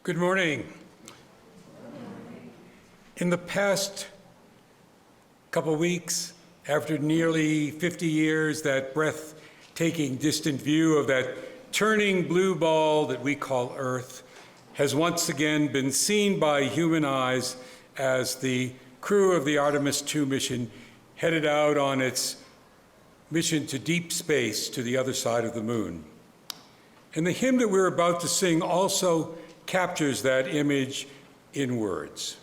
Good morning. In the past couple weeks, after nearly 50 years, that breathtaking distant view of that turning blue ball that we call Earth has once again been seen by human eyes as the crew of the Artemis II mission headed out on its mission to deep space to the other side of the moon. And the hymn that we're about to sing also captures that image in words.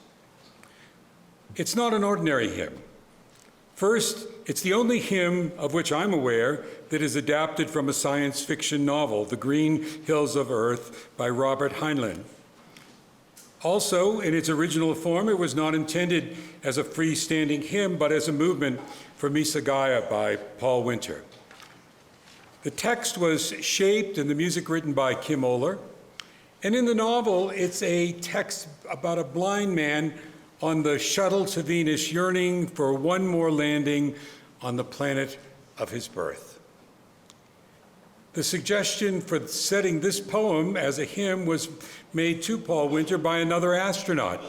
It's not an ordinary hymn. First, it's the only hymn of which I'm aware that is adapted from a science fiction novel, The Green Hills of Earth by Robert Heinlein. Also, in its original form, it was not intended as a freestanding hymn, but as a movement for Missa Gaia by Paul Winter. The text was shaped and the music written by Kim Oler. And in the novel, it's a text about a blind man on the shuttle to Venus yearning for one more landing on the planet of his birth. The suggestion for setting this poem as a hymn was made to Paul Winter by another astronaut,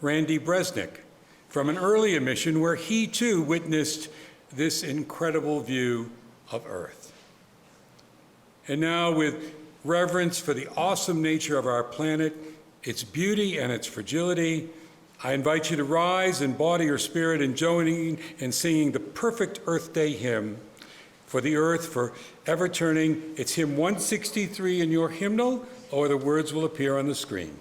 Randy Bresnik, from an earlier mission where he too witnessed this incredible view of Earth. And now, with reverence for the awesome nature of our planet, its beauty and its fragility, I invite you to rise in body or spirit in joining and singing the perfect Earth Day hymn for the earth forever turning. It's hymn 163 in your hymnal, or the words will appear on the screen.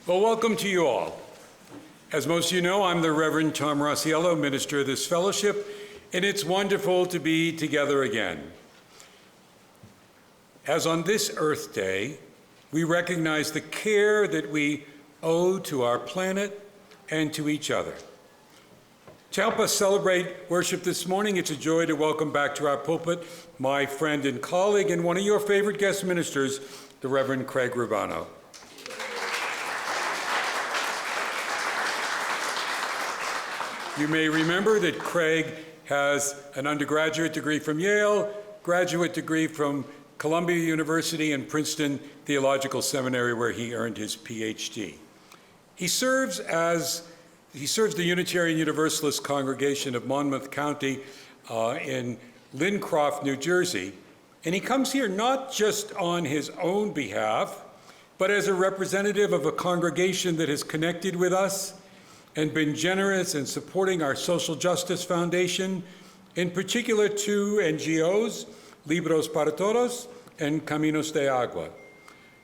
Well, welcome to you all. As most of you know, I'm the Reverend Tom Rossiello, minister of this fellowship, and it's wonderful to be together again. As on this Earth Day, we recognize the care that we owe to our planet and to each other. To help us celebrate worship this morning, it's a joy to welcome back to our pulpit my friend and colleague and one of your favorite guest ministers, the Reverend Craig Rubano. You may remember that Craig has an undergraduate degree from Yale, graduate degree from Columbia University and Princeton Theological Seminary, where he earned his Ph.D. He serves the Unitarian Universalist congregation of Monmouth County in Lincroft, New Jersey, and he comes here not just on his own behalf, but as a representative of a congregation that has connected with us and been generous in supporting our social justice foundation, in particular two NGOs, Libros para Todos and Caminos de Agua.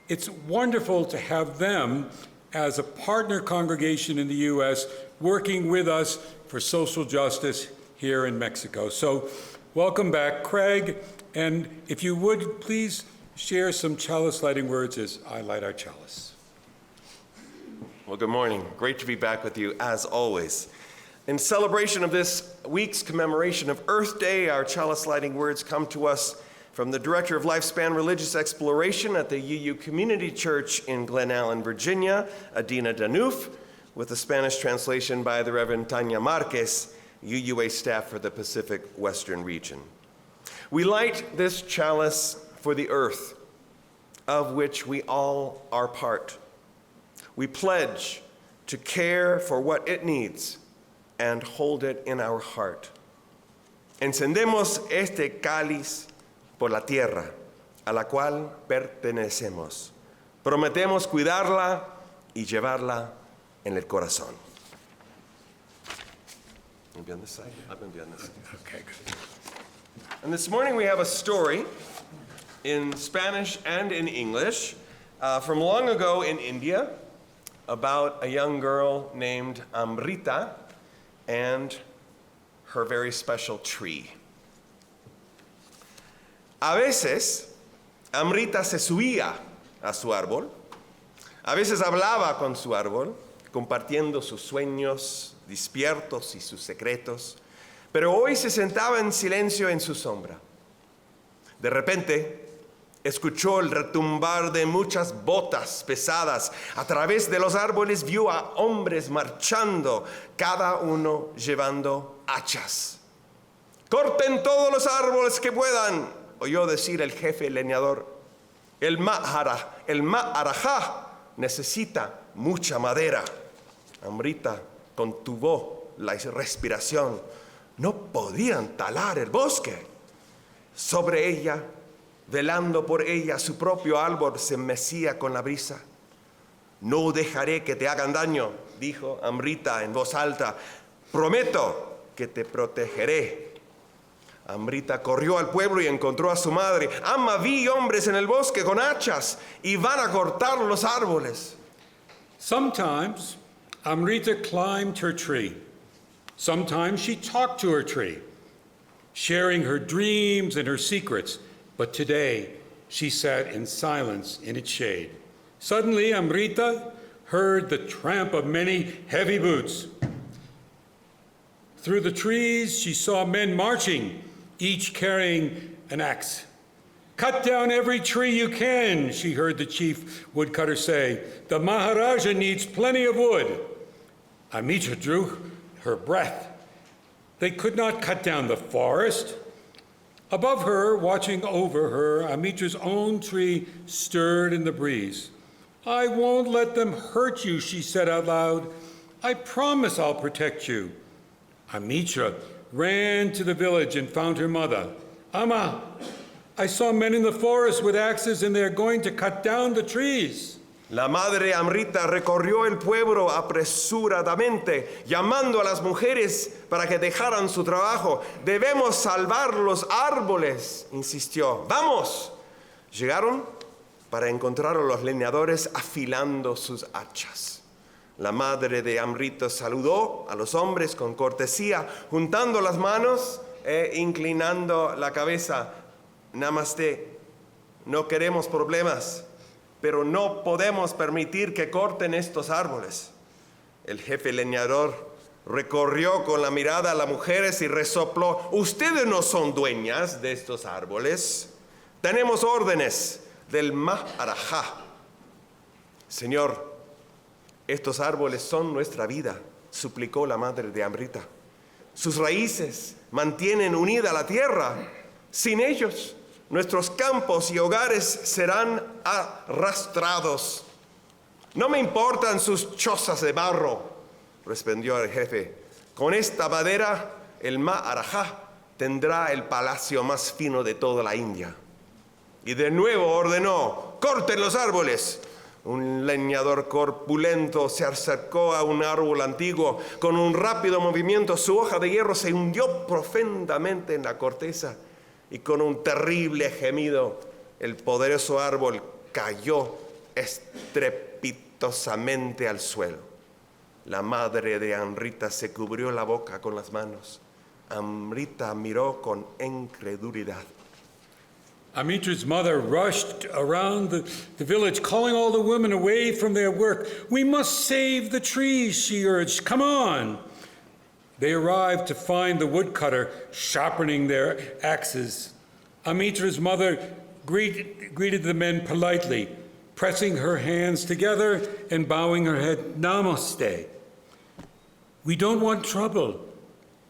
It's wonderful to have them as a partner congregation in the U.S. working with us for social justice here in Mexico. So welcome back, Craig, and if you would, please share some chalice lighting words as I light our chalice. Well, good morning. Great to be back with you, as always. In celebration of this week's commemoration of Earth Day, our chalice lighting words come to us from the Director of Lifespan Religious Exploration at the UU Community Church in Glen Allen, Virginia, Adina Danuf, with a Spanish translation by the Reverend Tanya Marquez, UUA staff for the Pacific Western region. We light this chalice for the earth, of which we all are part. We pledge to care for what it needs and hold it in our heart. Encendemos este cáliz por la tierra, a la cual pertenecemos. Prometemos cuidarla y llevarla en el corazón. Maybe on this side? I've been on this side. Okay, good. And this morning we have a story in Spanish and in English from long ago in India about a young girl named Amrita and her very special tree. A veces, Amrita se subía a su árbol, a veces hablaba con su árbol, compartiendo sus sueños despiertos y sus secretos, pero hoy se sentaba en silencio en su sombra. De repente, escuchó el retumbar de muchas botas pesadas. A través de los árboles vio a hombres marchando, cada uno llevando hachas. «Corten todos los árboles que puedan», oyó decir el jefe leñador. El Maharajá necesita mucha madera. Amrita contuvo la respiración. No podían talar el bosque. Sobre ella, velando por ella, su propio árbol se mecía con la brisa. «No dejaré que te hagan daño», dijo Amrita en voz alta. «Prometo que te protegeré». Amrita corrió al pueblo y encontró a su madre. «Ama, vi hombres en el bosque con hachas y van a cortar los árboles». Sometimes Amrita climbed her tree. Sometimes she talked to her tree, sharing her dreams and her secrets. But today, she sat in silence in its shade. Suddenly, Amrita heard the tramp of many heavy boots. Through the trees, she saw men marching, each carrying an axe. «Cut down every tree you can," she heard the chief woodcutter say. «The Maharaja needs plenty of wood." Amrita drew her breath. They could not cut down the forest. Above her, watching over her, Amrita's own tree stirred in the breeze. «I won't let them hurt you," she said out loud. "I promise I'll protect you." Amrita ran to the village and found her mother. «Amma, I saw men in the forest with axes and they're going to cut down the trees." La madre Amrita recorrió el pueblo apresuradamente, llamando a las mujeres para que dejaran su trabajo. «Debemos salvar los árboles», insistió. «Vamos». Llegaron para encontrar a los leñadores afilando sus hachas. La madre de Amrita saludó a los hombres con cortesía, juntando las manos e inclinando la cabeza. «Namaste, no queremos problemas, pero no podemos permitir que corten estos árboles». El jefe leñador recorrió con la mirada a las mujeres y resopló. «Ustedes no son dueñas de estos árboles. Tenemos órdenes del Maharajá». «Señor, estos árboles son nuestra vida», suplicó la madre de Amrita. «Sus raíces mantienen unida la tierra. Sin ellos, nuestros campos y hogares serán arrastrados». «No me importan sus chozas de barro», respondió el jefe. «Con esta madera, el Maharajá tendrá el palacio más fino de toda la India». Y de nuevo ordenó: «Corten los árboles». Un leñador corpulento se acercó a un árbol antiguo. Con un rápido movimiento, su hoja de hierro se hundió profundamente en la corteza. Y con un terrible gemido, el poderoso árbol cayó estrepitosamente al suelo. La madre de Amrita se cubrió la boca con las manos. Amrita miró con incredulidad. Amitra's mother rushed around the village, calling all the women away from their work. "We must save the trees," she urged. "Come on." They arrived to find the woodcutter sharpening their axes. Amitra's mother greeted the men politely, pressing her hands together and bowing her head. "Namaste. We don't want trouble,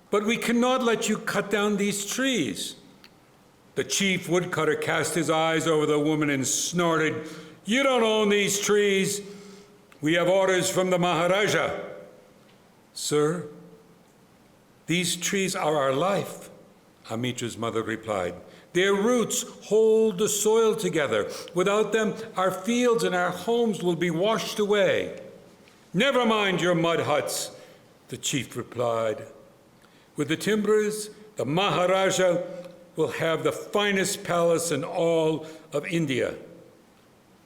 but we cannot let you cut down these trees." The chief woodcutter cast his eyes over the woman and snorted, "You don't own these trees. We have orders from the Maharaja." "Sir, these trees are our life," Amitra's mother replied. "Their roots hold the soil together. Without them, our fields and our homes will be washed away." "Never mind your mud huts," the chief replied. "With the timbers, the Maharaja will have the finest palace in all of India."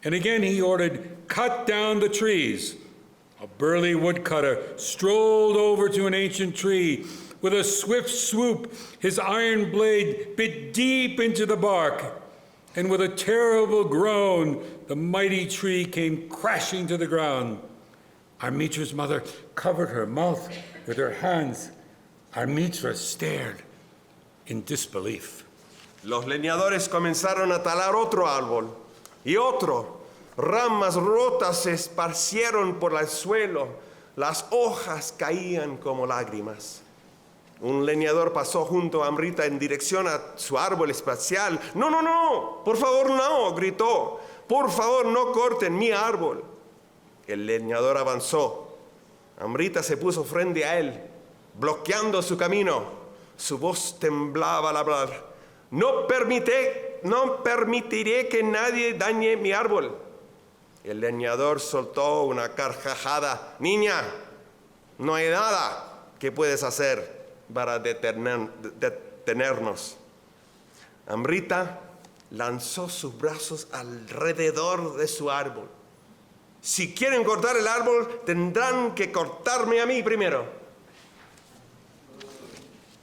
And again he ordered, "Cut down the trees." A burly woodcutter strolled over to an ancient tree. With a swift swoop, his iron blade bit deep into the bark, and with a terrible groan, the mighty tree came crashing to the ground. Amritra's mother covered her mouth with her hands. Amrita stared in disbelief. Los leñadores comenzaron a talar otro árbol y otro. Ramas rotas se esparcieron por el suelo. Las hojas caían como lágrimas. Un leñador pasó junto a Amrita en dirección a su árbol espacial. "No, no, no, por favor no", gritó. "Por favor no corten mi árbol". El leñador avanzó. Amrita se puso frente a él, bloqueando su camino. Su voz temblaba al hablar. No permitiré que nadie dañe mi árbol". El leñador soltó una carcajada. "Niña, no hay nada que puedes hacer para detenernos". Amrita lanzó sus brazos alrededor de su árbol. "Si quieren cortar el árbol, tendrán que cortarme a mí primero".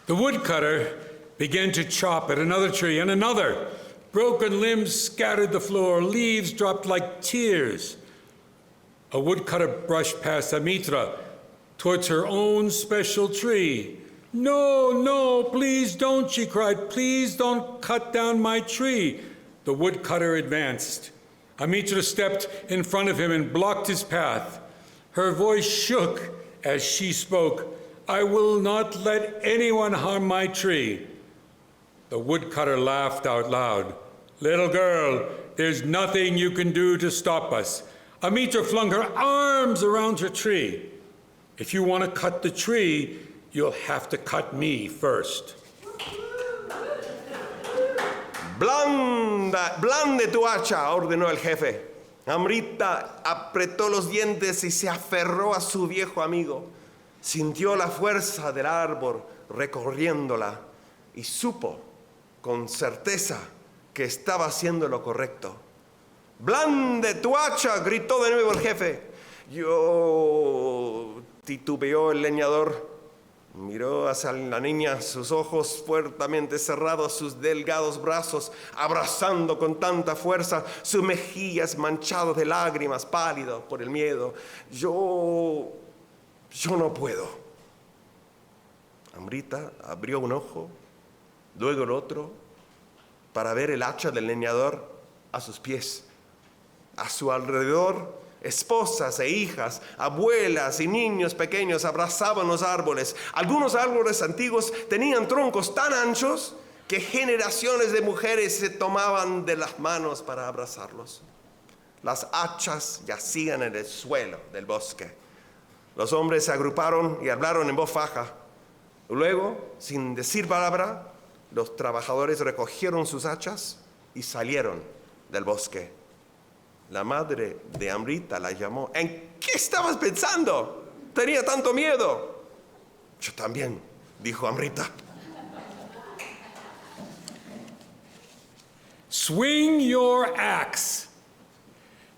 The woodcutter began to chop at another tree and another. Broken limbs scattered the floor. Leaves dropped like tears. A woodcutter brushed past Amrita towards her own special tree. "No, no, please don't," she cried. "Please don't cut down my tree." The woodcutter advanced. Amrita stepped in front of him and blocked his path. Her voice shook as she spoke. "I will not let anyone harm my tree." The woodcutter laughed out loud. "Little girl, there's nothing you can do to stop us." Amrita flung her arms around her tree. "If you want to cut the tree, you'll have to cut me first." Blande tu hacha", ordenó el jefe. Amrita apretó los dientes y se aferró a su viejo amigo. Sintió la fuerza del árbol recorriéndola y supo con certeza que estaba haciendo lo correcto. "Blande tu hacha", gritó de nuevo el jefe. "Yo", titubeó el leñador. Miró hacia la niña, sus ojos fuertemente cerrados, sus delgados brazos abrazando con tanta fuerza, sus mejillas manchadas de lágrimas, pálido por el miedo. Yo no puedo". Amrita abrió un ojo, luego el otro, para ver el hacha del leñador a sus pies. A su alrededor, esposas e hijas, abuelas y niños pequeños abrazaban los árboles. Algunos árboles antiguos tenían troncos tan anchos que generaciones de mujeres se tomaban de las manos para abrazarlos. Las hachas yacían en el suelo del bosque. Los hombres se agruparon y hablaron en voz baja. Luego, sin decir palabra, los trabajadores recogieron sus hachas y salieron del bosque. La madre de Amrita la llamó. ¿En qué estabas pensando? Tenía tanto miedo. Yo también, dijo Amrita. Swing your axe,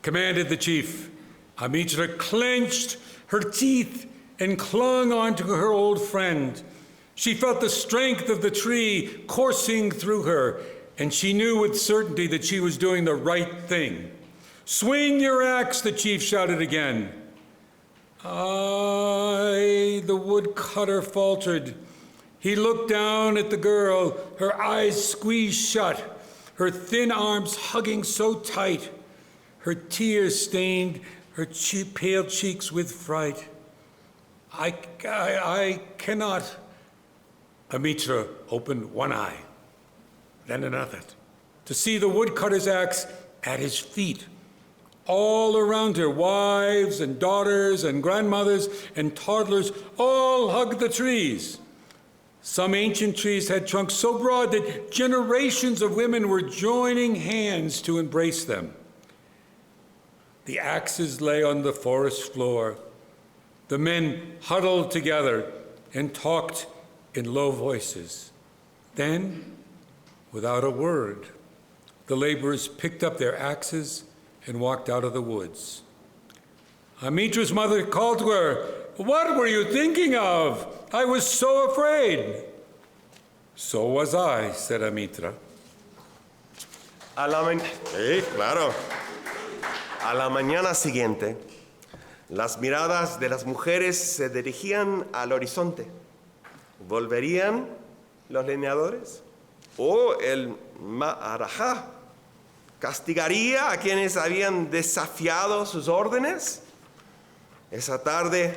commanded the chief. Amrita clenched her teeth and clung onto her old friend. She felt the strength of the tree coursing through her, and she knew with certainty that she was doing the right thing. Swing your axe, the chief shouted again. The woodcutter faltered. He looked down at the girl, her eyes squeezed shut, her thin arms hugging so tight. Her tears stained her pale cheeks with fright. I cannot. Amrita opened one eye, then another, to see the woodcutter's axe at his feet. All around her, wives and daughters and grandmothers and toddlers all hugged the trees. Some ancient trees had trunks so broad that generations of women were joining hands to embrace them. The axes lay on the forest floor. The men huddled together and talked in low voices. Then, without a word, the laborers picked up their axes and walked out of the woods. Amrita's mother called to her, "What were you thinking of? I was so afraid." "So was I," said Amrita. Claro. A la mañana siguiente, las miradas de las mujeres se dirigían al horizonte. ¿Volverían los leñadores? ¿O el Maharajá castigaría a quienes habían desafiado sus órdenes? Esa tarde,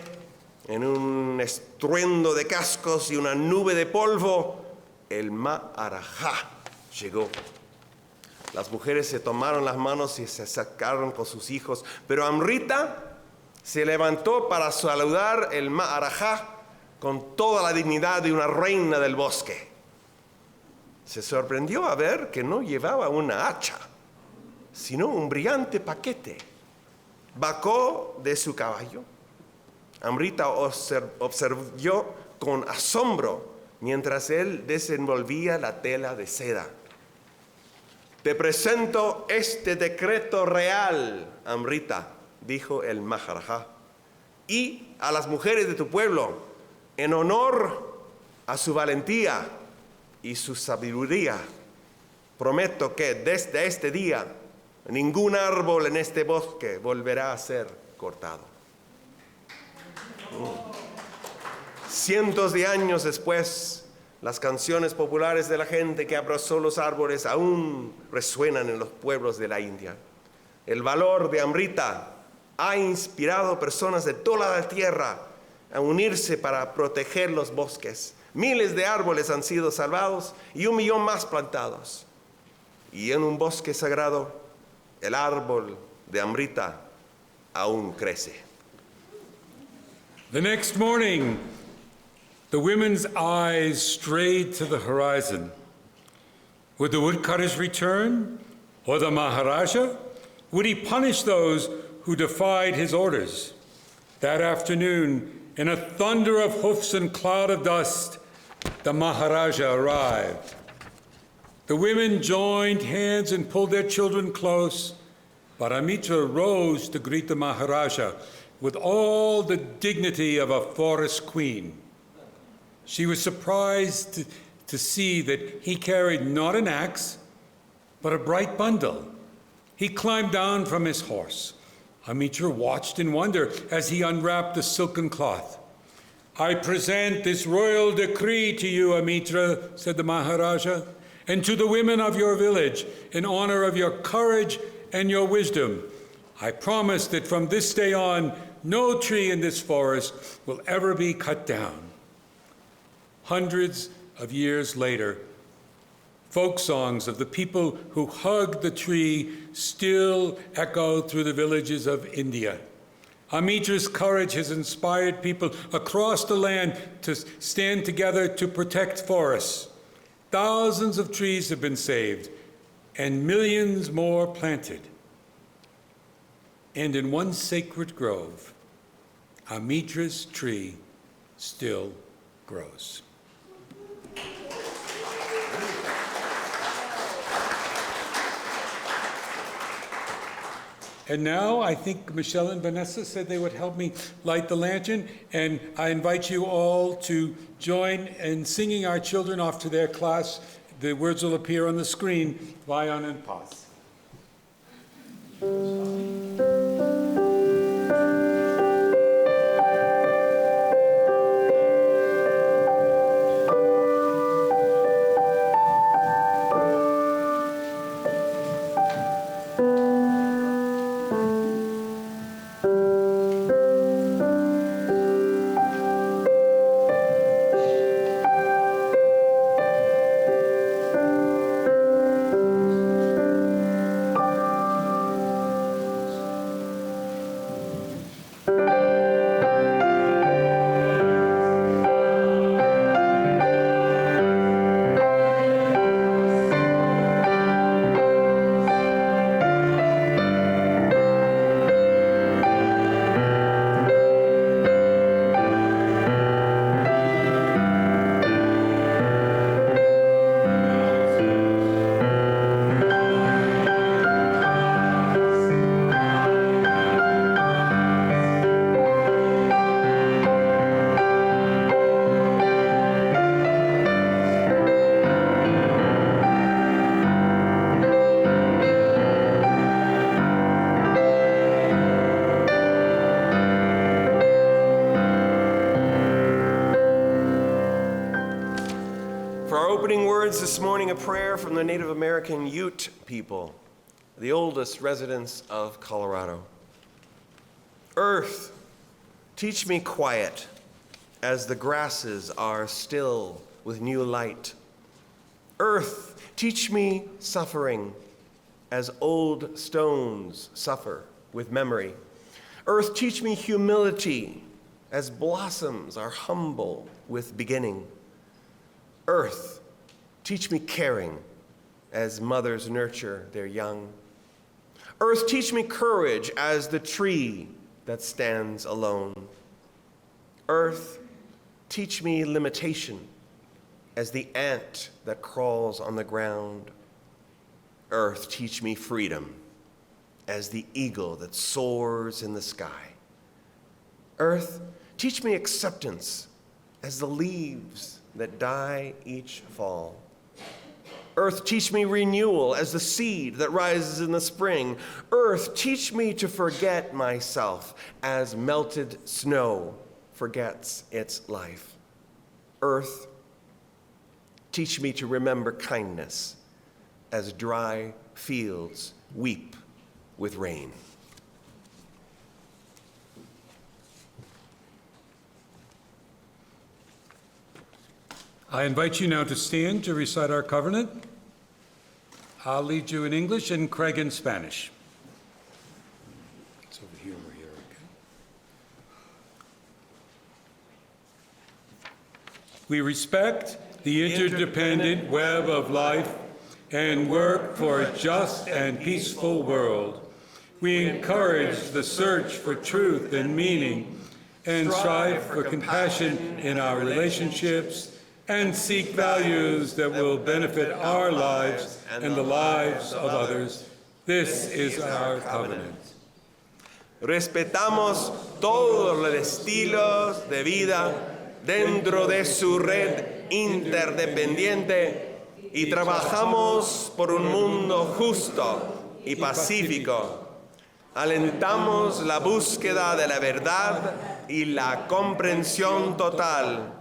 en un estruendo de cascos y una nube de polvo, el Maharajá llegó. Las mujeres se tomaron las manos y se acercaron con sus hijos, pero Amrita se levantó para saludar el Maharajá con toda la dignidad de una reina del bosque. Se sorprendió a ver que no llevaba una hacha, sino un brillante paquete. Bajó de su caballo. Amrita observó con asombro mientras él desenvolvía la tela de seda. «Te presento este decreto real, Amrita», dijo el Maharajá, «y a las mujeres de tu pueblo, en honor a su valentía y su sabiduría, prometo que desde este día ningún árbol en este bosque volverá a ser cortado». Cientos de años después, las canciones populares de la gente que abrazó los árboles aún resuenan en los pueblos de la India. El valor de Amrita ha inspirado a personas de toda la tierra a unirse para proteger los bosques. Miles de árboles han sido salvados y 1 millón más plantados. Y en un bosque sagrado, el árbol de Amrita aún crece. The next morning, the women's eyes strayed to the horizon. Would the woodcutters return? Or the Maharaja? Would he punish those who defied his orders? That afternoon, in a thunder of hoofs and cloud of dust, the Maharaja arrived. The women joined hands and pulled their children close, but Amrita rose to greet the Maharaja with all the dignity of a forest queen. She was surprised to see that he carried not an axe, but a bright bundle. He climbed down from his horse. Amrita watched in wonder as he unwrapped the silken cloth. "I present this royal decree to you, Amrita," said the Maharaja, "and to the women of your village, in honor of your courage and your wisdom. I promise that from this day on, no tree in this forest will ever be cut down." Hundreds of years later, folk songs of the people who hugged the tree still echo through the villages of India. Amrita's courage has inspired people across the land to stand together to protect forests. Thousands of trees have been saved and millions more planted. and in one sacred grove, Amitra's tree still grows. And now I think Michelle and Vanessa said they would help me light the lantern, and I invite you all to join in singing our children off to their class. The words will appear on the screen, Vayan en paz. This morning, a prayer from the Native American Ute people, the oldest residents of Colorado. Earth, teach me quiet as the grasses are still with new light. Earth, teach me suffering as old stones suffer with memory. Earth, teach me humility as blossoms are humble with beginning. Earth, teach me caring as mothers nurture their young. Earth, teach me courage as the tree that stands alone. Earth, teach me limitation as the ant that crawls on the ground. Earth, teach me freedom as the eagle that soars in the sky. Earth, teach me acceptance as the leaves that die each fall. Earth, teach me renewal as the seed that rises in the spring. Earth, teach me to forget myself as melted snow forgets its life. Earth, teach me to remember kindness as dry fields weep with rain. I invite you now to stand to recite our covenant. I'll lead you in English and Craig in Spanish. It's over here, we're here, okay? We respect the interdependent web of life and work for a just and peaceful world. We encourage the search for truth and meaning and strive for compassion in our relationships and seek values that will benefit our lives and the lives of others. This is our covenant. Respetamos todos los estilos de vida dentro de su red interdependiente y trabajamos por un mundo justo y pacífico. Alentamos la búsqueda de la verdad y la comprensión total.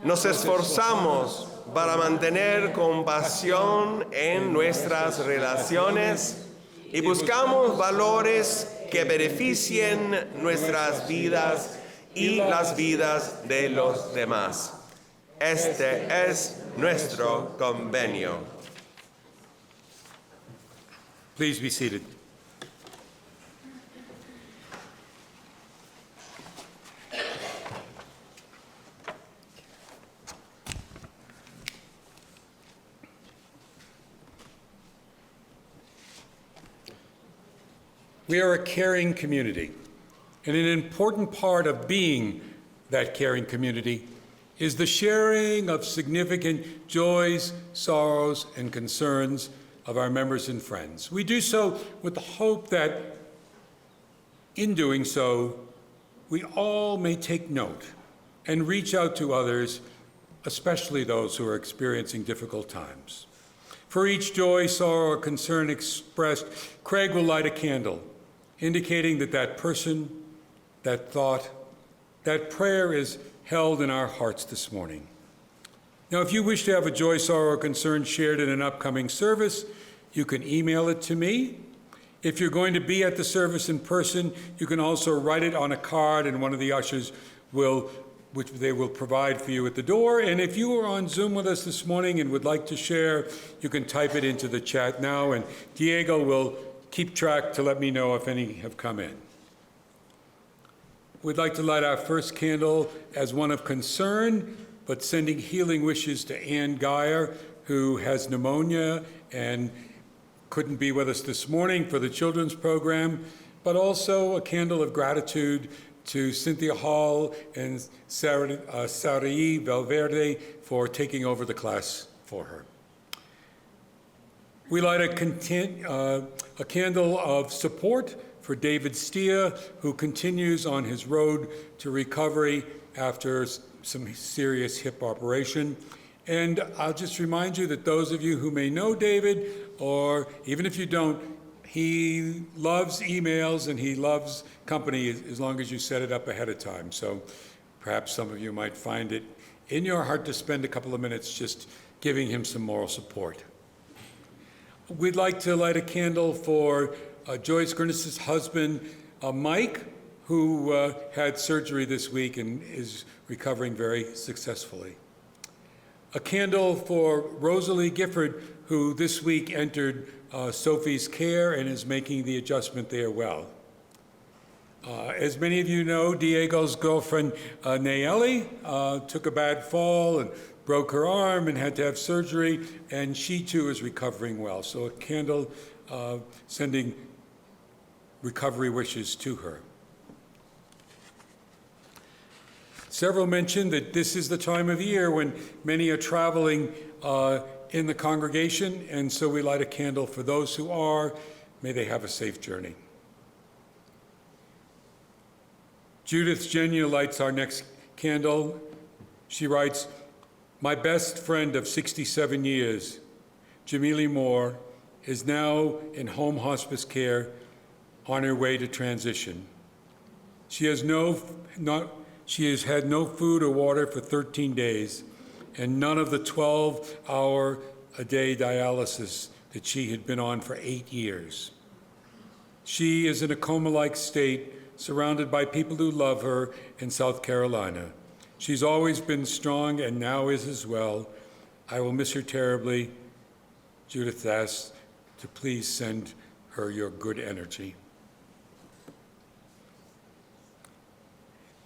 Nos esforzamos para mantener compasión en nuestras relaciones y buscamos valores que beneficien nuestras vidas y las vidas de los demás. Este es nuestro convenio. Please be seated. We are a caring community, and an important part of being that caring community is the sharing of significant joys, sorrows, and concerns of our members and friends. We do so with the hope that in doing so, we all may take note and reach out to others, especially those who are experiencing difficult times. For each joy, sorrow, or concern expressed, Craig will light a candle, indicating that that person, that thought, that prayer is held in our hearts this morning. Now, if you wish to have a joy, sorrow, or concern shared in an upcoming service, you can email it to me. If you're going to be at the service in person, you can also write it on a card, and one of the ushers which they will provide for you at the door. And if you are on Zoom with us this morning and would like to share, you can type it into the chat now, and Diego will keep track to let me know if any have come in. We'd like to light our first candle as one of concern, but sending healing wishes to Ann Geyer, who has pneumonia and couldn't be with us this morning for the children's program, but also a candle of gratitude to Cynthia Hall and Sarai Valverde for taking over the class for her. We light a candle of support for David Steer, who continues on his road to recovery after some serious hip operation. And I'll just remind you that those of you who may know David, or even if you don't, he loves emails and he loves company as long as you set it up ahead of time. So perhaps some of you might find it in your heart to spend a couple of minutes just giving him some moral support. We'd like to light a candle for Joyce Gurnis's husband, Mike, who had surgery this week and is recovering very successfully. A candle for Rosalie Gifford, who this week entered Sophie's care and is making the adjustment there well. As many of you know, Diego's girlfriend, Nayeli, took a bad fall and broke her arm and had to have surgery, and she too is recovering well. So a candle sending recovery wishes to her. Several mentioned that this is the time of year when many are traveling in the congregation, and so we light a candle for those who are. May they have a safe journey. Judith Genya lights our next candle. She writes, "My best friend of 67 years, Jamili Moore, is now in home hospice care on her way to transition. She has had no food or water for 13 days, and none of the 12-hour-a-day dialysis that she had been on for 8 years. She is in a coma-like state, surrounded by people who love her in South Carolina. She's always been strong and now is as well. I will miss her terribly. Judith asks to please send her your good energy."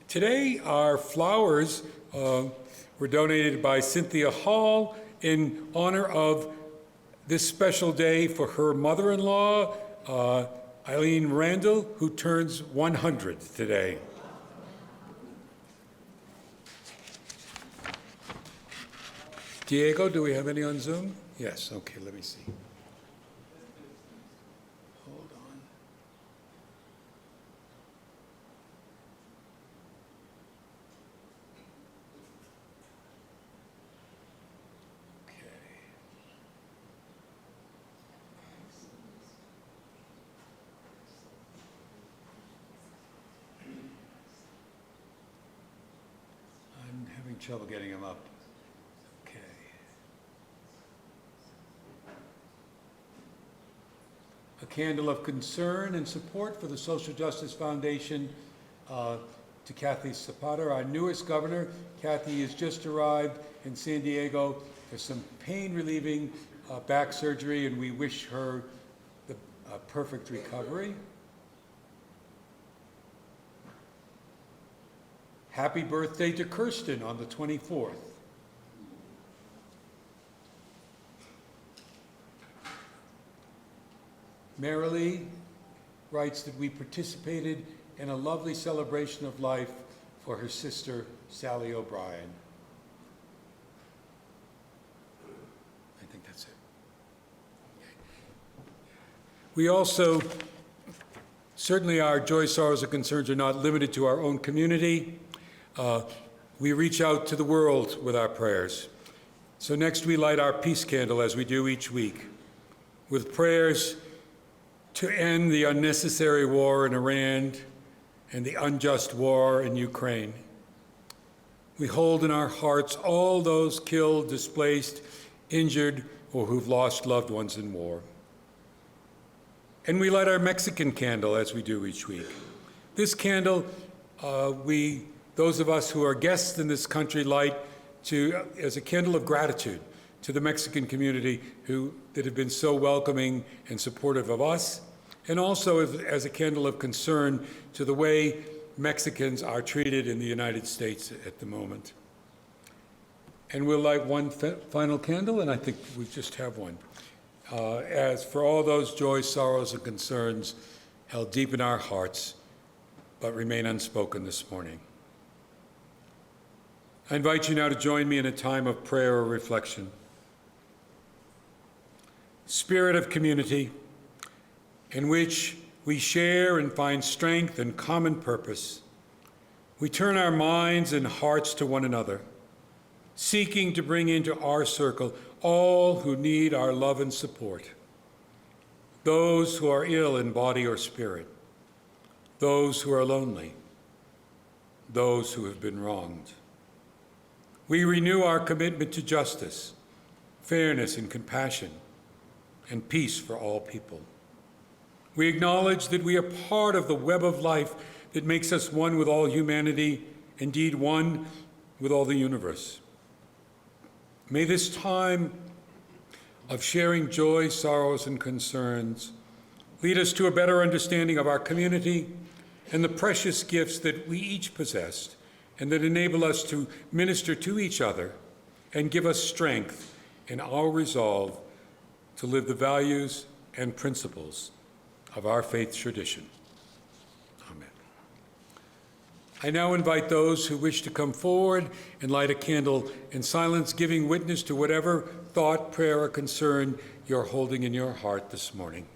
Today, our flowers were donated by Cynthia Hall in honor of this special day for her mother-in-law, Eileen Randall, who turns 100 today. Diego, do we have any on Zoom? Yes, okay, let me see. Hold on. Trouble getting them up. Okay. A candle of concern and support for the Social Justice Foundation to Kathy Zapata, our newest governor. Kathy has just arrived in San Diego for some pain-relieving back surgery, and we wish her the perfect recovery. Happy birthday to Kirsten on the 24th. Marilee writes that we participated in a lovely celebration of life for her sister, Sally O'Brien. I think that's it. We also, certainly our joy, sorrows, and concerns are not limited to our own community. We reach out to the world with our prayers. So next we light our peace candle as we do each week, with prayers to end the unnecessary war in Iran and the unjust war in Ukraine. We hold in our hearts all those killed, displaced, injured, or who've lost loved ones in war. And we light our Mexican candle as we do each week. This candle, those of us who are guests in this country, light as a candle of gratitude to the Mexican community that have been so welcoming and supportive of us, and also as a candle of concern to the way Mexicans are treated in the United States at the moment. And we'll light one final candle, and I think we just have one. As for all those joys, sorrows, and concerns held deep in our hearts, but remain unspoken this morning. I invite you now to join me in a time of prayer or reflection. Spirit of community, in which we share and find strength and common purpose, we turn our minds and hearts to one another, seeking to bring into our circle all who need our love and support, those who are ill in body or spirit, those who are lonely, those who have been wronged. We renew our commitment to justice, fairness, and compassion, and peace for all people. We acknowledge that we are part of the web of life that makes us one with all humanity, indeed one with all the universe. May this time of sharing joy, sorrows, and concerns lead us to a better understanding of our community and the precious gifts that we each possess, and that enable us to minister to each other and give us strength in our resolve to live the values and principles of our faith tradition. Amen. I now invite those who wish to come forward and light a candle in silence, giving witness to whatever thought, prayer, or concern you're holding in your heart this morning.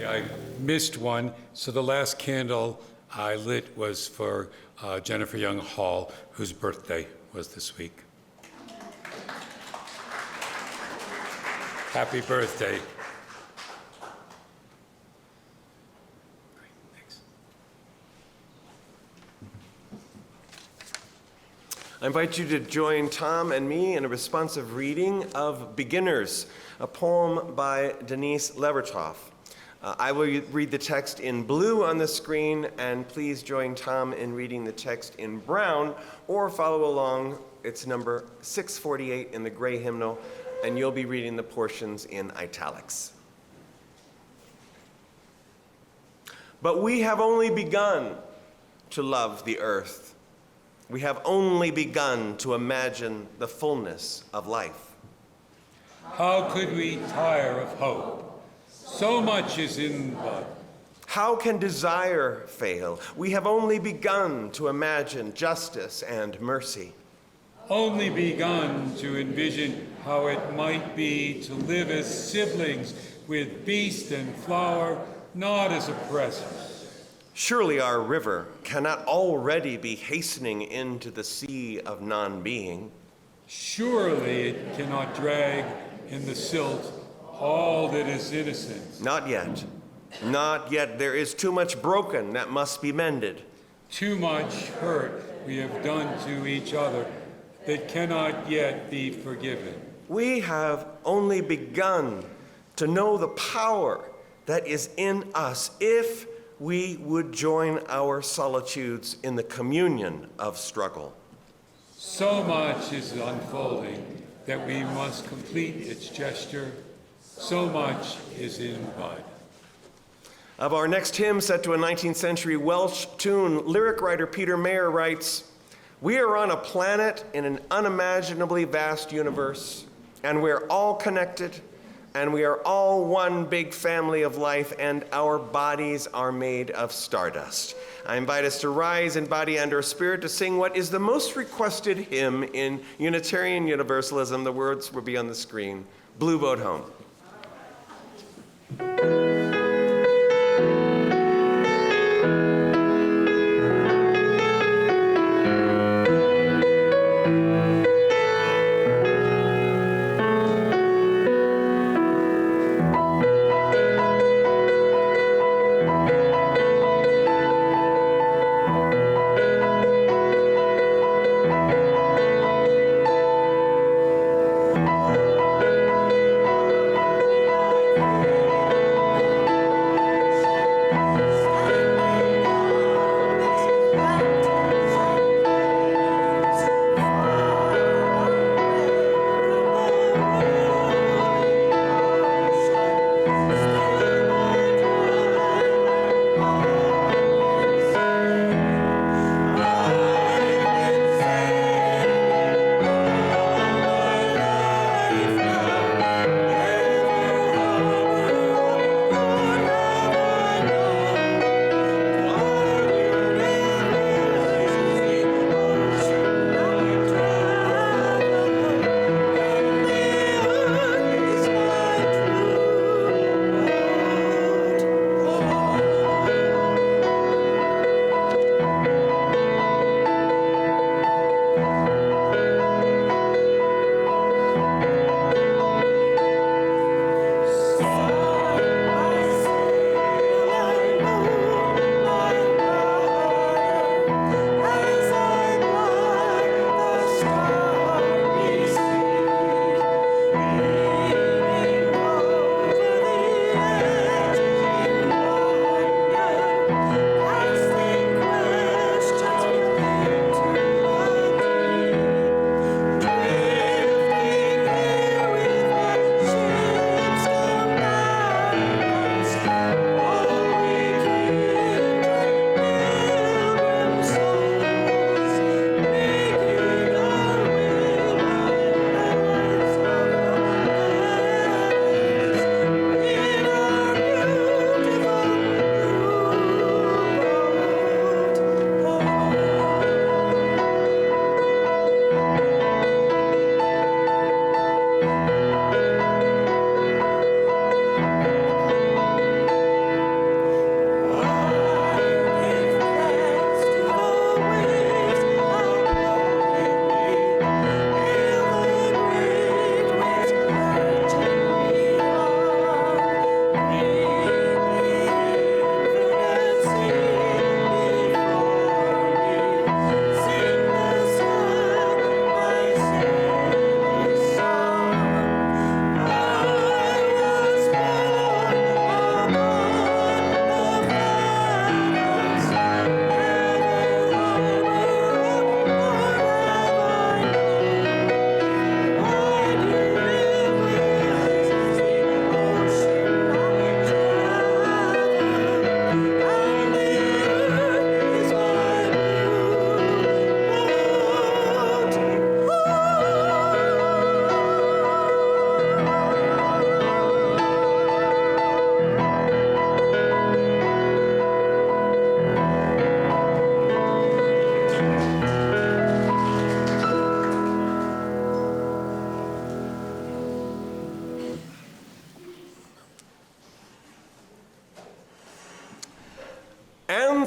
I missed one, so the last candle I lit was for Jennifer Young Hall, whose birthday was this week. Happy birthday. Thanks. I invite you to join Tom and me in a responsive reading of Beginners, a poem by Denise Levertov. I will read the text in blue on the screen, and please join Tom in reading the text in brown, or follow along. It's number 648 in the gray hymnal, and you'll be reading the portions in italics. But we have only begun to love the earth. We have only begun to imagine the fullness of life. How could we tire of hope? So much is in bud. How can desire fail? We have only begun to imagine justice and mercy. Only begun to envision how it might be to live as siblings with beast and flower, not as oppressors. Surely our river cannot already be hastening into the sea of non-being. Surely it cannot drag in the silt all that is innocent. Not yet. Not yet. There is too much broken that must be mended. Too much hurt we have done to each other that cannot yet be forgiven. We have only begun to know the power that is in us if we would join our solitudes in the communion of struggle. So much is unfolding that we must complete its gesture. So much is in bud. Of our next hymn, set to a 19th century Welsh tune, lyric writer Peter Mayer writes, "We are on a planet in an unimaginably vast universe, and we're all connected, and we are all one big family of life, and our bodies are made of stardust." I invite us to rise in body and or spirit to sing what is the most requested hymn in Unitarian Universalism. The words will be on the screen. Blue Boat Home.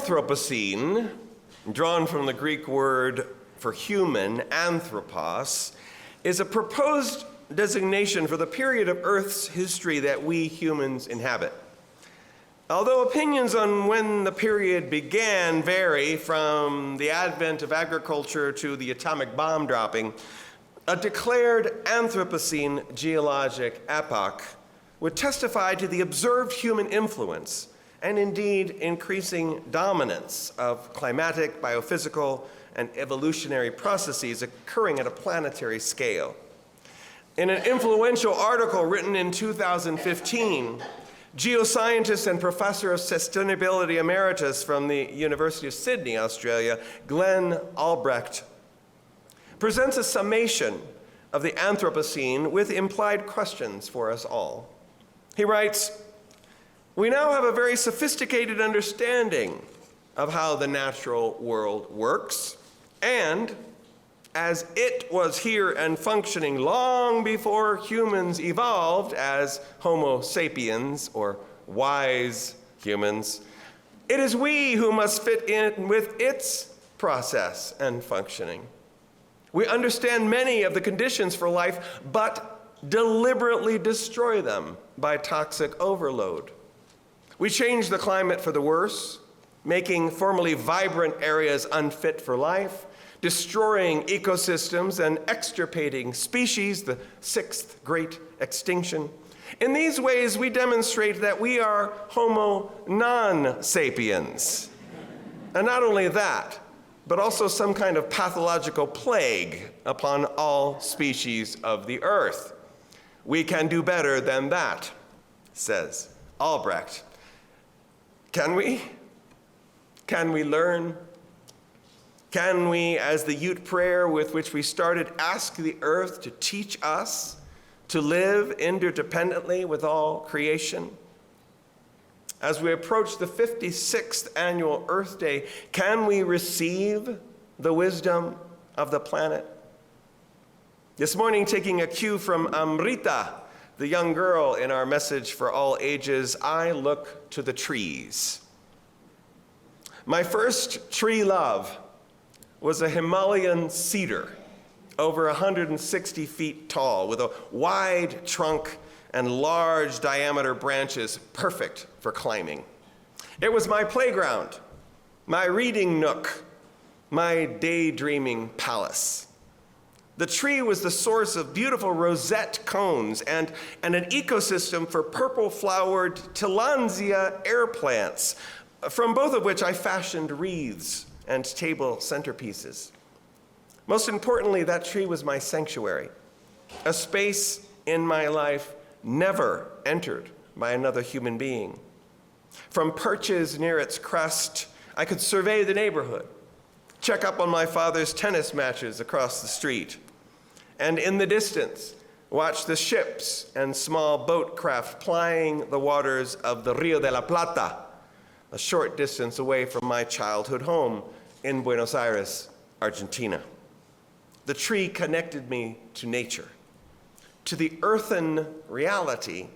Anthropocene, drawn from the Greek word for human, anthropos, is a proposed designation for the period of Earth's history that we humans inhabit. Although opinions on when the period began vary, from the advent of agriculture to the atomic bomb dropping, a declared Anthropocene geologic epoch would testify to the observed human influence and indeed increasing dominance of climatic, biophysical, and evolutionary processes occurring at a planetary scale. In an influential article written in 2015, geoscientist and professor of sustainability emeritus from the University of Sydney, Australia, Glenn Albrecht, presents a summation of the Anthropocene with implied questions for us all. He writes, "We now have a very sophisticated understanding of how the natural world works, and as it was here and functioning long before humans evolved as Homo sapiens, or wise humans, it is we who must fit in with its process and functioning. We understand many of the conditions for life, but deliberately destroy them by toxic overload. We change the climate for the worse, making formerly vibrant areas unfit for life, destroying ecosystems and extirpating species, the sixth great extinction. In these ways, we demonstrate that we are Homo non-sapiens. And not only that, but also some kind of pathological plague upon all species of the earth. We can do better than that," says Albrecht. Can we? Can we learn? Can we, as the Ute prayer with which we started, ask the earth to teach us to live interdependently with all creation? As we approach the 56th annual Earth Day, can we receive the wisdom of the planet? This morning, taking a cue from Amrita, the young girl in our message for all ages, I look to the trees. My first tree love was a Himalayan cedar, over 160 feet tall, with a wide trunk and large diameter branches, perfect for climbing. It was my playground, my reading nook, my daydreaming palace. The tree was the source of beautiful rosette cones and an ecosystem for purple-flowered Tillandsia air plants, from both of which I fashioned wreaths and table centerpieces. Most importantly, that tree was my sanctuary, a space in my life never entered by another human being. From perches near its crest, I could survey the neighborhood, check up on my father's tennis matches across the street, and in the distance, watch the ships and small boat craft plying the waters of the Rio de la Plata, a short distance away from my childhood home in Buenos Aires, Argentina. The tree connected me to nature, to the earthen reality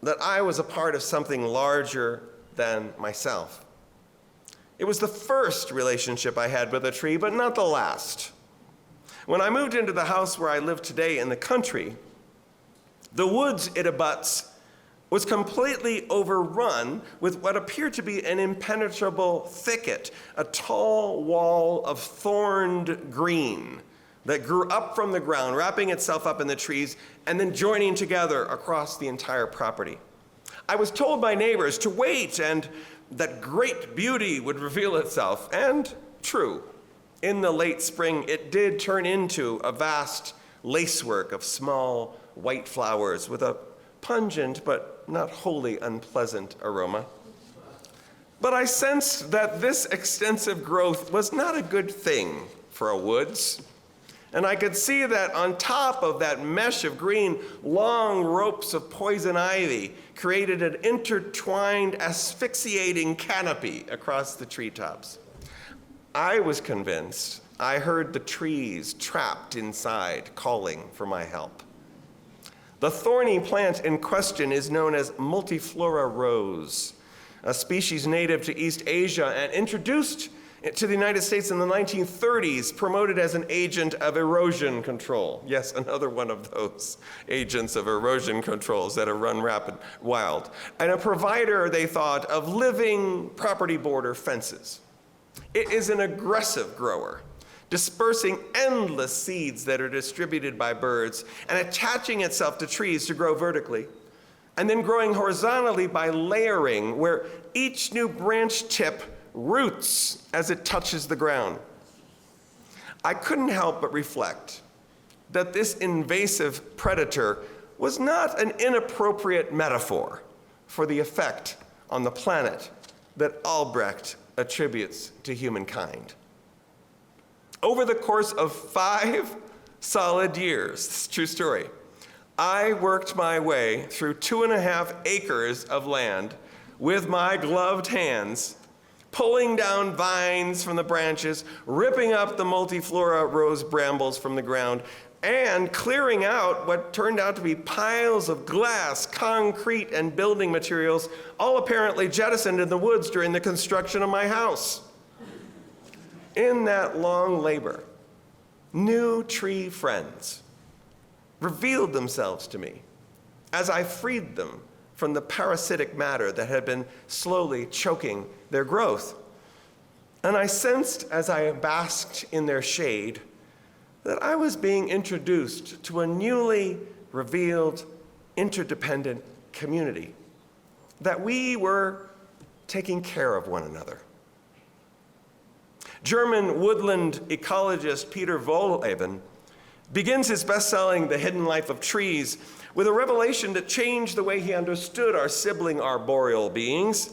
that I was a part of something larger than myself. It was the first relationship I had with a tree, but not the last. When I moved into the house where I live today in the country, the woods it abuts was completely overrun with what appeared to be an impenetrable thicket, a tall wall of thorned green that grew up from the ground, wrapping itself up in the trees, and then joining together across the entire property. I was told by neighbors to wait and that great beauty would reveal itself, and true. In the late spring, it did turn into a vast lacework of small white flowers with a pungent but not wholly unpleasant aroma. But I sensed that this extensive growth was not a good thing for a woods. And I could see that on top of that mesh of green, long ropes of poison ivy created an intertwined, asphyxiating canopy across the treetops. I was convinced I heard the trees trapped inside calling for my help. The thorny plant in question is known as multiflora rose, a species native to East Asia and introduced to the United States in the 1930s, promoted as an agent of erosion control. Yes, another one of those agents of erosion controls that are run rapid wild. And a provider, they thought, of living property border fences. It is an aggressive grower, dispersing endless seeds that are distributed by birds and attaching itself to trees to grow vertically, and then growing horizontally by layering, where each new branch tip roots as it touches the ground. I couldn't help but reflect that this invasive predator was not an inappropriate metaphor for the effect on the planet that Albrecht attributes to humankind. Over the course of 5 solid years, this is a true story, I worked my way through 2.5 acres of land with my gloved hands, pulling down vines from the branches, ripping up the multiflora rose brambles from the ground, and clearing out what turned out to be piles of glass, concrete, and building materials, all apparently jettisoned in the woods during the construction of my house. In that long labor, new tree friends revealed themselves to me as I freed them from the parasitic matter that had been slowly choking their growth. And I sensed, as I basked in their shade, that I was being introduced to a newly revealed, interdependent community, that we were taking care of one another. German woodland ecologist Peter Wohlleben begins his best-selling The Hidden Life of Trees with a revelation that changed the way he understood our sibling arboreal beings,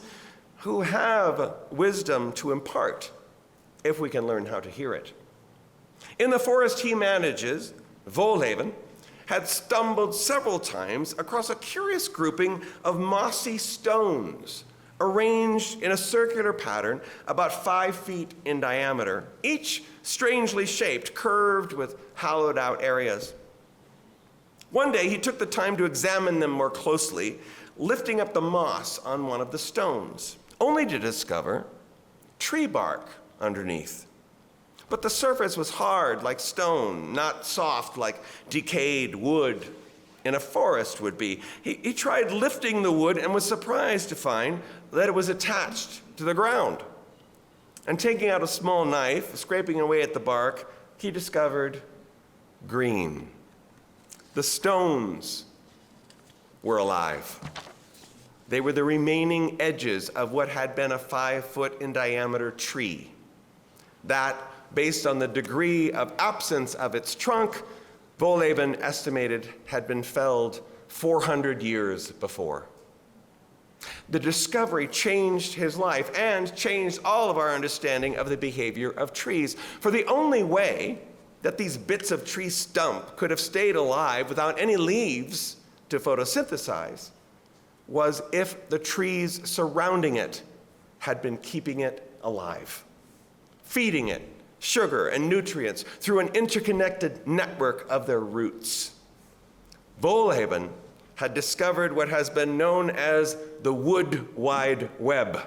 who have wisdom to impart if we can learn how to hear it. In the forest he manages, Wohlleben had stumbled several times across a curious grouping of mossy stones arranged in a circular pattern about 5 feet in diameter, each strangely shaped, curved with hollowed out areas. One day he took the time to examine them more closely, lifting up the moss on one of the stones, only to discover tree bark underneath. But the surface was hard like stone, not soft like decayed wood in a forest would be. He tried lifting the wood and was surprised to find that it was attached to the ground. And taking out a small knife, scraping away at the bark, he discovered green. The stones were alive. They were the remaining edges of what had been a 5-foot in diameter tree. That, based on the degree of absence of its trunk, Wohlleben estimated had been felled 400 years before. The discovery changed his life and changed all of our understanding of the behavior of trees. For the only way that these bits of tree stump could have stayed alive without any leaves to photosynthesize was if the trees surrounding it had been keeping it alive, feeding it sugar and nutrients through an interconnected network of their roots. Wohlleben had discovered what has been known as the wood wide web,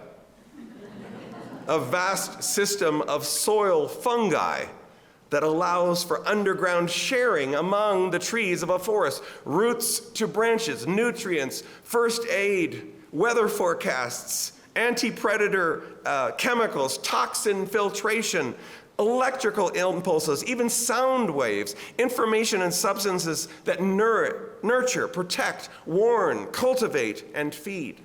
a vast system of soil fungi that allows for underground sharing among the trees of a forest, roots to branches, nutrients, first aid, weather forecasts, anti-predator chemicals, toxin filtration, electrical impulses, even sound waves, information and substances that nurture, protect, warn, cultivate, and feed.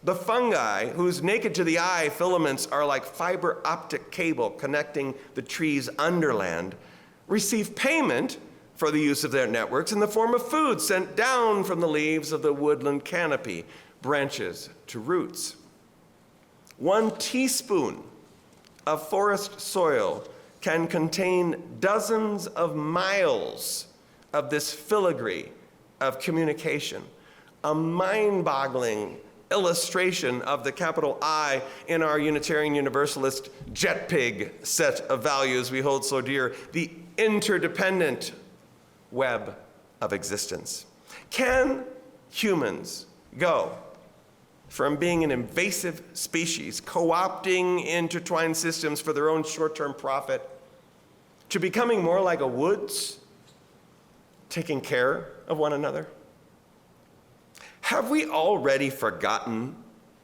The fungi, whose naked to the eye filaments are like fiber optic cable connecting the tree's underland, receive payment for the use of their networks in the form of food sent down from the leaves of the woodland canopy, branches to roots. 1 teaspoon of forest soil can contain dozens of miles of this filigree of communication, a mind-boggling illustration of the capital I in our Unitarian Universalist jet pig set of values we hold so dear, the interdependent web of existence. Can humans go from being an invasive species, co-opting intertwined systems for their own short-term profit, to becoming more like a woods, taking care of one another? Have we already forgotten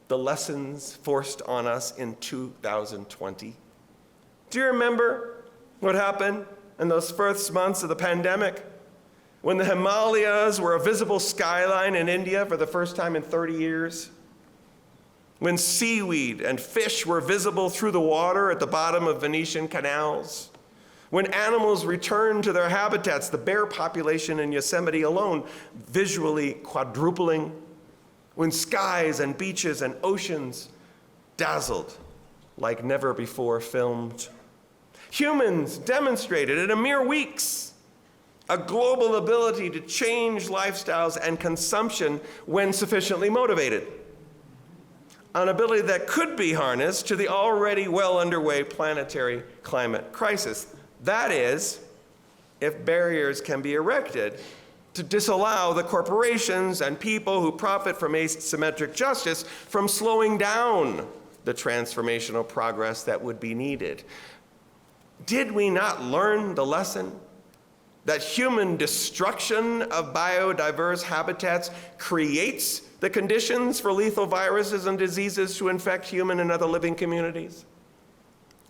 the lessons forced on us in 2020? Do you remember what happened in those first months of the pandemic, when the Himalayas were a visible skyline in India for the first time in 30 years? When seaweed and fish were visible through the water at the bottom of Venetian canals? When animals returned to their habitats, the bear population in Yosemite alone visually quadrupling? When skies and beaches and oceans dazzled like never before filmed? Humans demonstrated in a mere weeks a global ability to change lifestyles and consumption when sufficiently motivated. An ability that could be harnessed to the already well underway planetary climate crisis. That is, if barriers can be erected to disallow the corporations and people who profit from asymmetric justice from slowing down the transformational progress that would be needed. Did we not learn the lesson that human destruction of biodiverse habitats creates the conditions for lethal viruses and diseases to infect human and other living communities?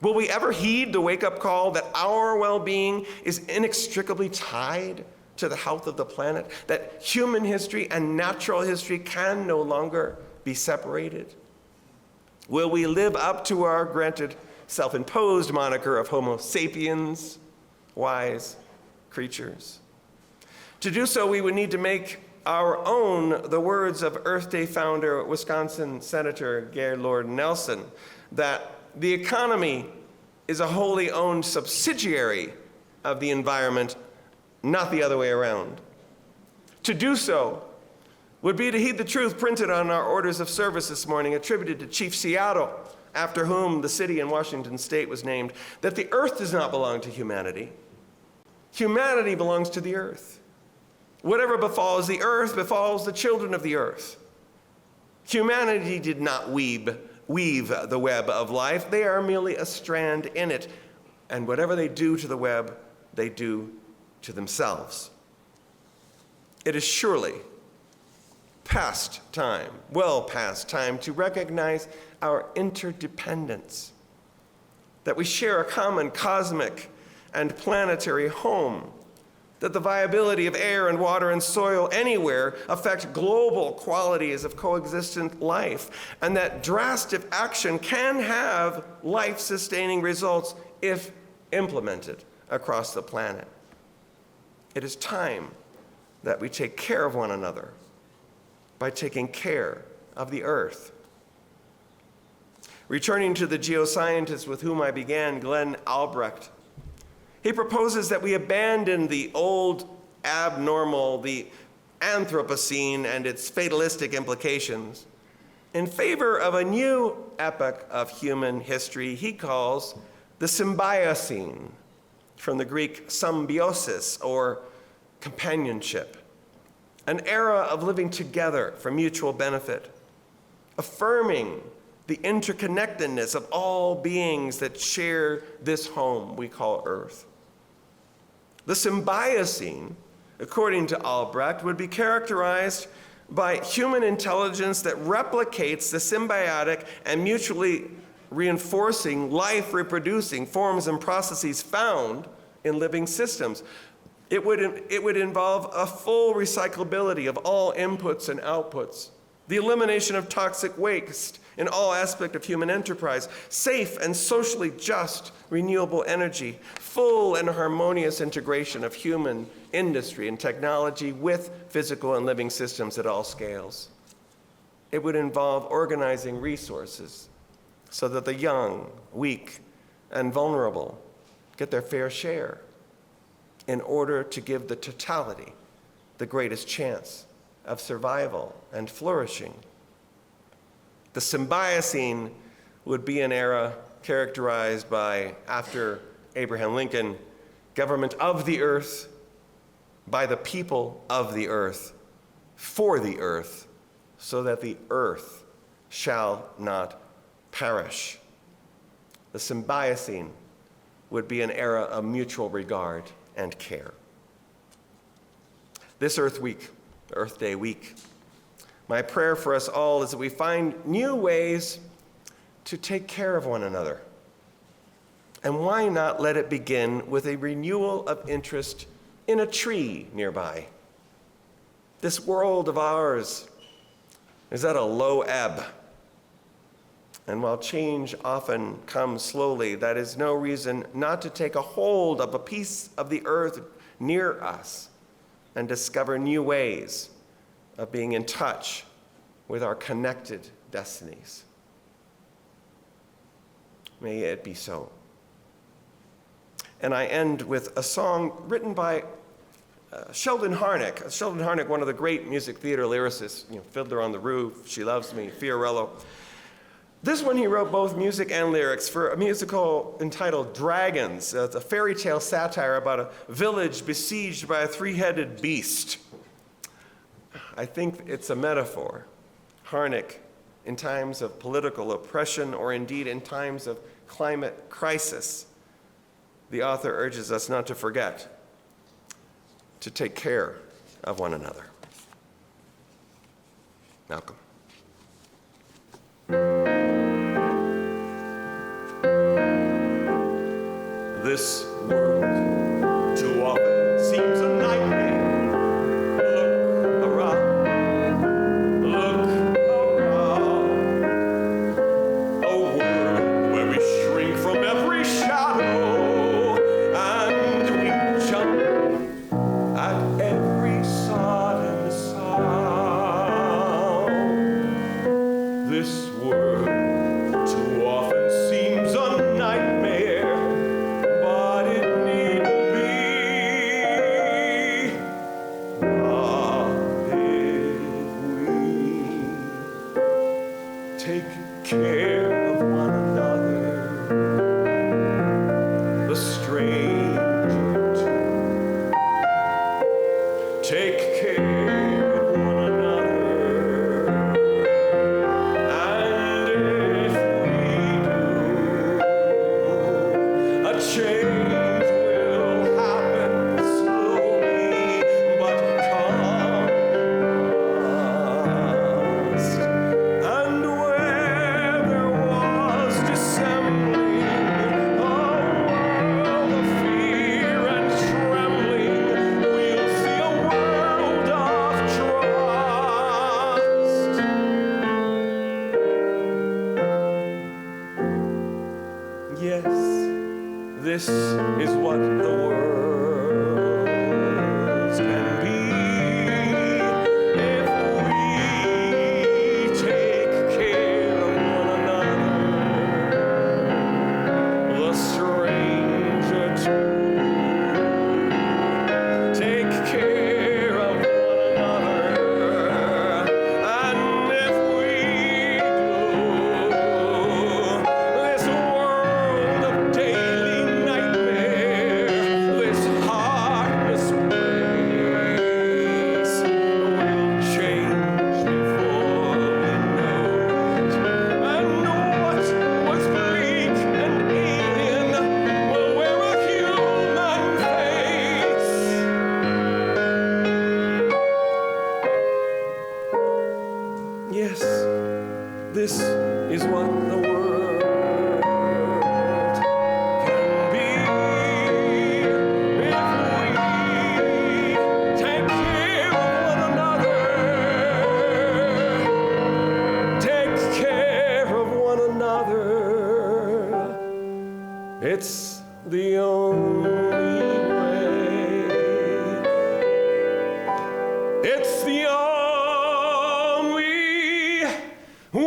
Will we ever heed the wake-up call that our well-being is inextricably tied to the health of the planet, that human history and natural history can no longer be separated? Will we live up to our granted self-imposed moniker of Homo sapiens, wise creatures? To do so, we would need to make our own the words of Earth Day founder, Wisconsin Senator Gaylord Nelson, that the economy is a wholly owned subsidiary of the environment, not the other way around. To do so would be to heed the truth printed on our orders of service this morning, attributed to Chief Seattle, after whom the city in Washington state was named, that the earth does not belong to humanity. Humanity belongs to the earth. Whatever befalls the earth befalls the children of the earth. Humanity did not weave the web of life. They are merely a strand in it. And whatever they do to the web, they do to themselves. It is surely past time, well past time, to recognize our interdependence, that we share a common cosmic and planetary home, that the viability of air and water and soil anywhere affect global qualities of coexistent life, and that drastic action can have life-sustaining results if implemented across the planet. It is time that we take care of one another by taking care of the earth. Returning to the geoscientist with whom I began, Glenn Albrecht, he proposes that we abandon the old abnormal, the Anthropocene and its fatalistic implications, in favor of a new epoch of human history he calls the Symbiocene, from the Greek symbiosis, or companionship, an era of living together for mutual benefit, affirming the interconnectedness of all beings that share this home we call Earth. The Symbiocene, according to Albrecht, would be characterized by human intelligence that replicates the symbiotic and mutually reinforcing, life-reproducing forms and processes found in living systems. It would involve a full recyclability of all inputs and outputs, the elimination of toxic waste in all aspects of human enterprise, safe and socially just renewable energy, full and harmonious integration of human industry and technology with physical and living systems at all scales. It would involve organizing resources so that the young, weak, and vulnerable get their fair share in order to give the totality the greatest chance of survival and flourishing. The Symbiocene would be an era characterized by, after Abraham Lincoln, government of the earth, by the people of the earth, for the earth, so that the earth shall not perish. The symbiocene would be an era of mutual regard and care. This Earth Week, Earth Day week, my prayer for us all is that we find new ways to take care of one another. And why not let it begin with a renewal of interest in a tree nearby? This world of ours is at a low ebb. And while change often comes slowly, that is no reason not to take a hold of a piece of the earth near us and discover new ways of being in touch with our connected destinies. May it be so. And I end with a song written by Sheldon Harnick. Sheldon Harnick, one of the great music theater lyricists, Fiddler on the Roof, She Loves Me, Fiorello. This one he wrote both music and lyrics for a musical entitled Dragons. It's a fairy tale satire about a village besieged by a three-headed beast. I think it's a metaphor. Harnick, in times of political oppression or indeed in times of climate crisis, the author urges us not to forget to take care of one another. Malcolm. This world too often seems a nightmare. Look around, a world where we shrink from every shadow and we jump at every sudden sound. This world too often seems a nightmare. This is what the world can be if we take care of one another, the stranger too. Take care of one another, and if we do, this world of daily this heartless place will change before we know it. And what was bleak and alien will wear a human face. Yes, this is what the world can be. It's the only way. It's the only way.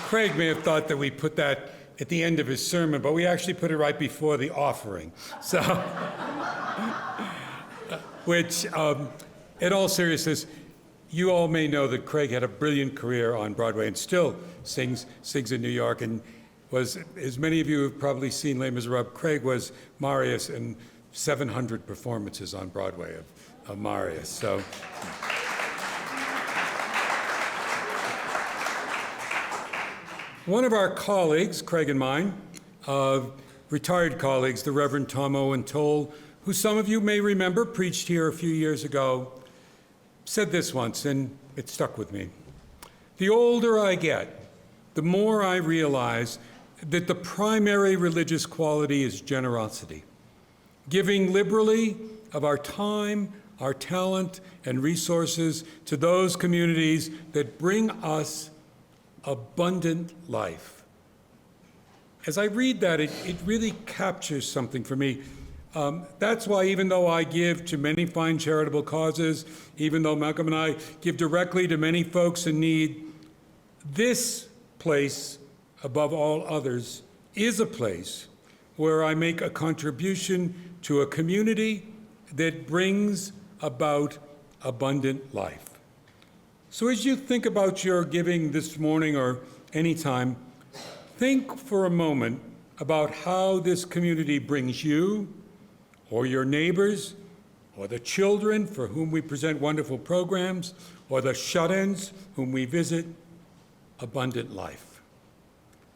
Craig may have thought that we put that at the end of his sermon, but we actually put it right before the offering. So, which in all seriousness, you all may know that Craig had a brilliant career on Broadway and still sings in New York, and was, as many of you have probably seen Les Miserables, Craig was Marius in 700 performances on Broadway of Marius. So, one of our colleagues, Craig and mine, retired colleagues, the Reverend Tom Owen Toll, who some of you may remember preached here a few years ago, said this once, and it stuck with me. The older I get, the more I realize that the primary religious quality is generosity, giving liberally of our time, our talent, and resources to those communities that bring us abundant life. As I read that, it really captures something for me. That's why even though I give to many fine charitable causes, even though Malcolm and I give directly to many folks in need, this place, above all others, is a place where I make a contribution to a community that brings about abundant life. So as you think about your giving this morning or any time, think for a moment about how this community brings you, or your neighbors, or the children for whom we present wonderful programs, or the shut-ins whom we visit, abundant life.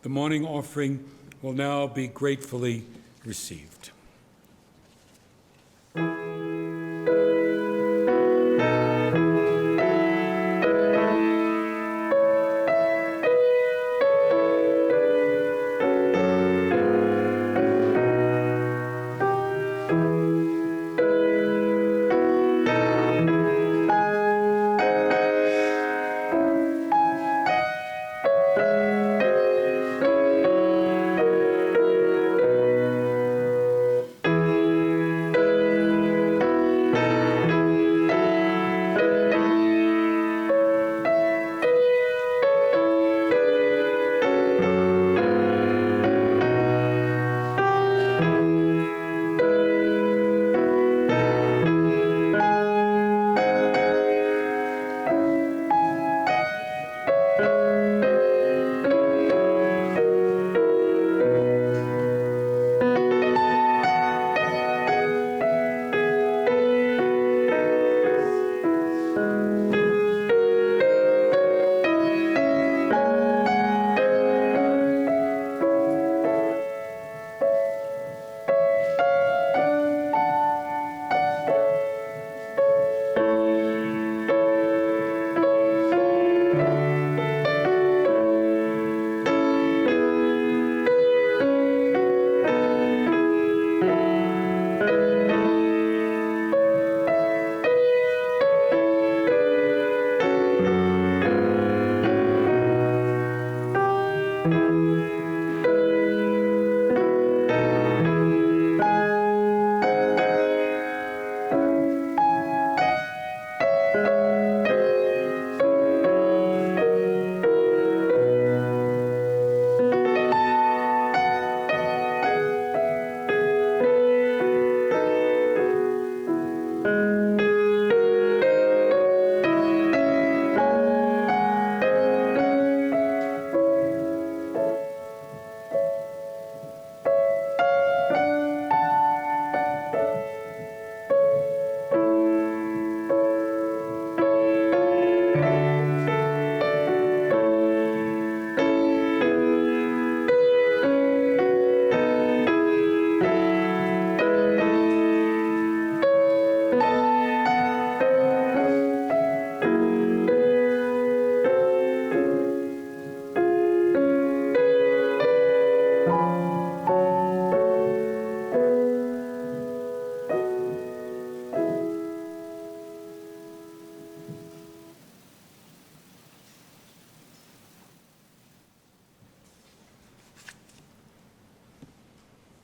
The morning offering will now be gratefully received.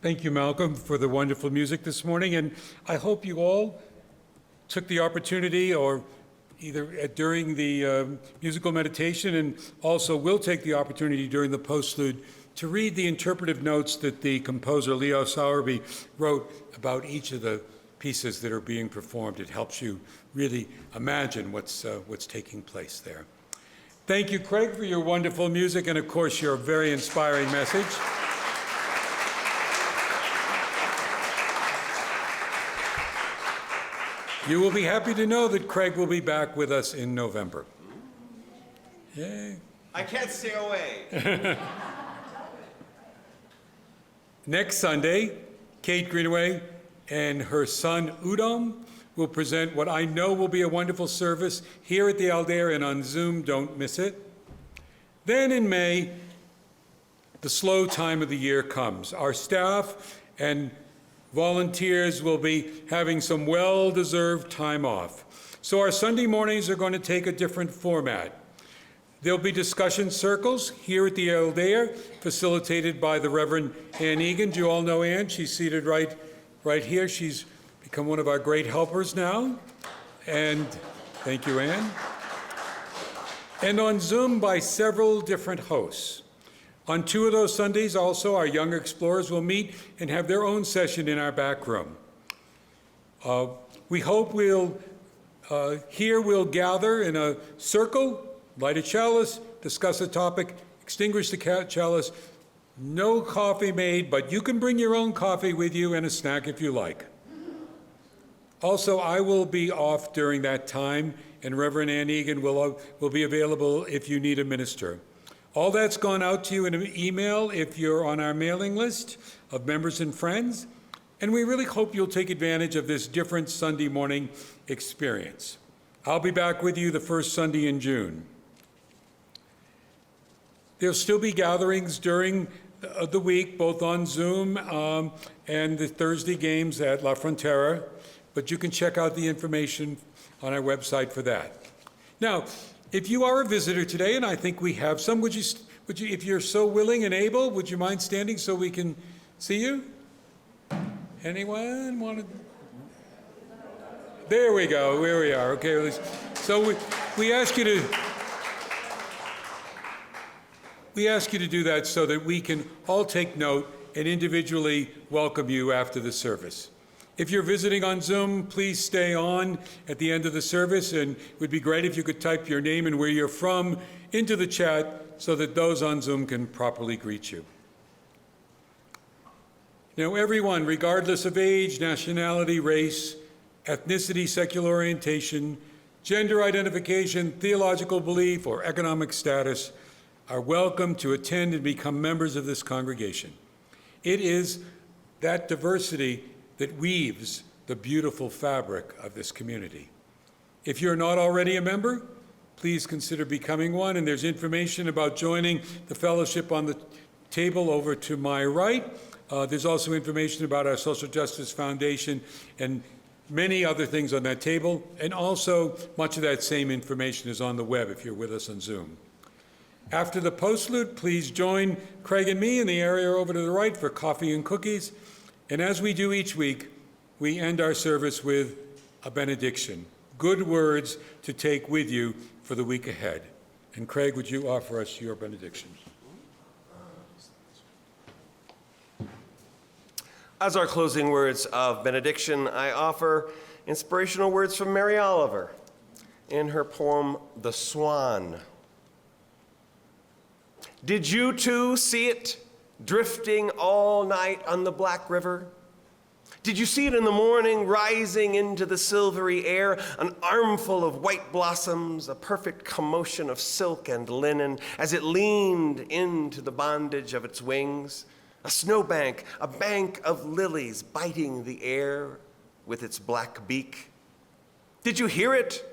Thank you, Malcolm, for the wonderful music this morning, and I hope you all took the opportunity, or either during the musical meditation, and also will take the opportunity during the postlude to read the interpretive notes that the composer Leo Sowerby wrote about each of the pieces that are being performed. It helps you really imagine what's taking place there. Thank you, Craig, for your wonderful music and, of course, your very inspiring message. You will be happy to know that Craig will be back with us in November. Yay. I can't stay away. Next Sunday, Kate Greenaway and her son Udom will present what I know will be a wonderful service here at the Aldair and on Zoom. Don't miss it. Then in May, the slow time of the year comes. Our staff and volunteers will be having some well-deserved time off. So our Sunday mornings are going to take a different format. There'll be discussion circles here at the Aldair, facilitated by the Reverend Ann Egan. Do you all know Ann? She's seated right here. She's become one of our great helpers now. And thank you, Ann. And on Zoom by several different hosts. On 2 of those Sundays also, our young explorers will meet and have their own session in our back room. We hope we'll gather in a circle, light a chalice, discuss a topic, extinguish the chalice. No coffee made, but you can bring your own coffee with you and a snack if you like. Also, I will be off during that time, and Reverend Ann Egan will be available if you need a minister. All that's gone out to you in an email if you're on our mailing list of members and friends, and we really hope you'll take advantage of this different Sunday morning experience. I'll be back with you the first Sunday in June. There'll still be gatherings during the week, both on Zoom and the Thursday games at La Frontera, but you can check out the information on our website for that. Now, if you are a visitor today, and I think we have some, would you, if you're so willing and able, would you mind standing so we can see you? Anyone want to? There we go, here we are. Okay, so we ask you to do that so that we can all take note and individually welcome you after the service. If you're visiting on Zoom, please stay on at the end of the service, and it would be great if you could type your name and where you're from into the chat so that those on Zoom can properly greet you. Now, everyone, regardless of age, nationality, race, ethnicity, secular orientation, gender identification, theological belief, or economic status, are welcome to attend and become members of this congregation. It is that diversity that weaves the beautiful fabric of this community. If you're not already a member, please consider becoming one, and there's information about joining the fellowship on the table over to my right. There's also information about our Social Justice Foundation and many other things on that table, and also much of that same information is on the web if you're with us on Zoom. After the postlude, please join Craig and me in the area over to the right for coffee and cookies. And as we do each week, we end our service with a benediction, good words to take with you for the week ahead. And Craig, would you offer us your benediction? As our closing words of benediction, I offer inspirational words from Mary Oliver in her poem, The Swan. Did you too see it drifting all night on the black river? Did you see it in the morning rising into the silvery air, an armful of white blossoms, a perfect commotion of silk and linen as it leaned into the bondage of its wings? A snowbank, a bank of lilies biting the air with its black beak? Did you hear it?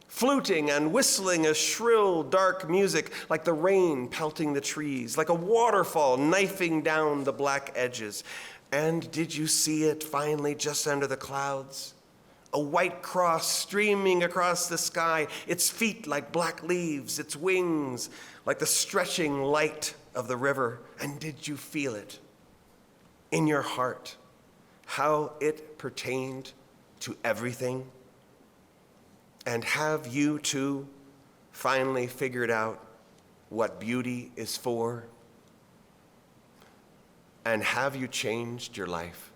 Fluting and whistling a shrill, dark music like the rain pelting the trees, like a waterfall knifing down the black edges. And did you see it finally just under the clouds? A white cross streaming across the sky, its feet like black leaves, its wings like the stretching light of the river. And did you feel it in your heart, how it pertained to everything? And have you too finally figured out what beauty is for? And have you changed your life?